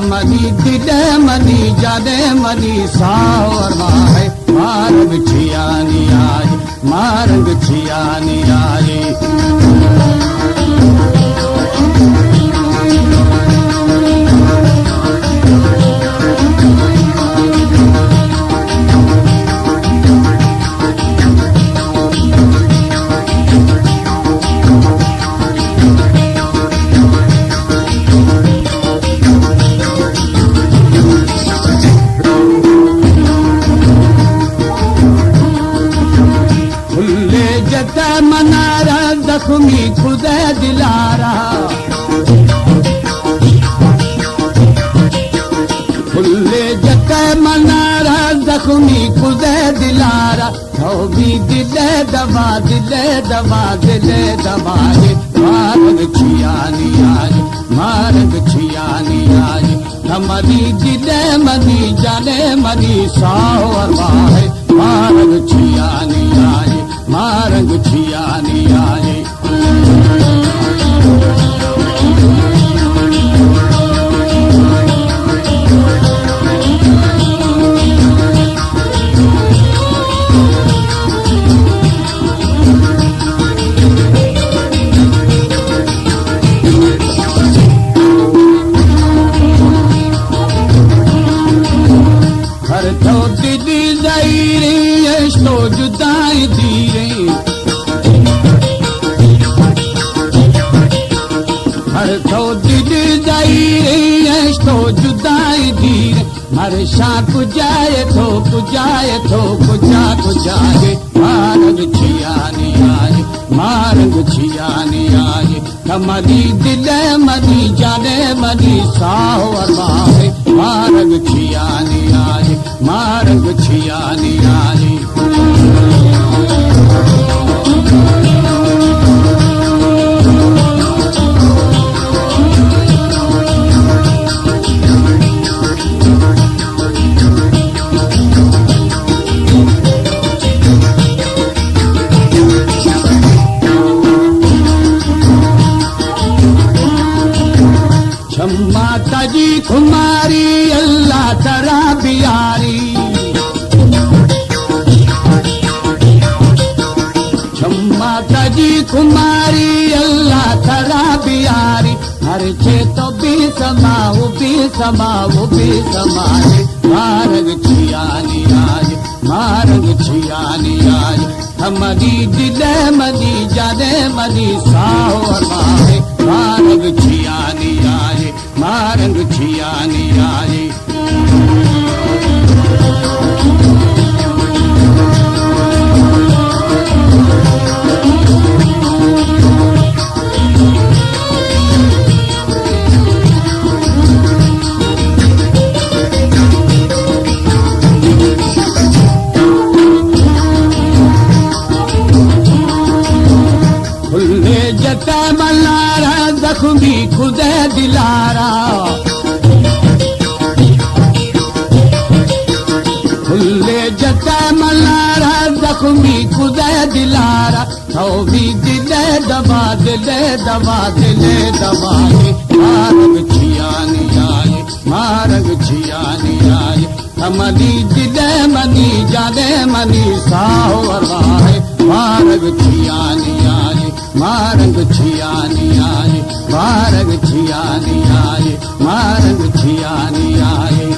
money दिले money जाने money सावर माए मारंग छियानी आई मारंग छियानी आई मनारा जख्मी खुदे दिलारा खुले जत मनारा जख्मी खुदे दिलारा भी दिले दवा दिले दवा दिले दवा मारंग छियानी आज मारंग छियानी आज हमारी दिले मनी जाने मनी सावर माए मारंग छियानी आज मारंग छियानी आई हर तो दिली जाई तो जुदाई दी हर तो दिल जाई तो जुदाई दी हर शाह कुजाए तो कुजाए तो कुजा कुजाए मारंग छियानी आज मारंग छियानी आज कमली दिले मनी जाने मनी सावर माए मारंग छियानी आज मारंग छियानी आज माता जी कुमारी अल्लाह तरा बियारी माता जी कुमारी अल्लाह तरा बियारी हर चे तो भी समाओ भी समाओ भी समाए मारंग छियानी आज मारंग छियानी आज हमारी दिले मनी जाने मनी सावर माए मारंग छियानी आज मारंग छियानी आई खुले जता मल्लारा जख्मी खुदे दिलारा खुले जता मल्लारा जख्मी खुदे दिलारा तो भी दिले दवा दिले दवा दिले दवा मारंग छियानी आई मारंग छियानी आई हमारी दिले मनी जाने मनी सावर माए मारंग छियानी आई मारंग छियानी आई मारंग छियानी आई मारंग छियानी आई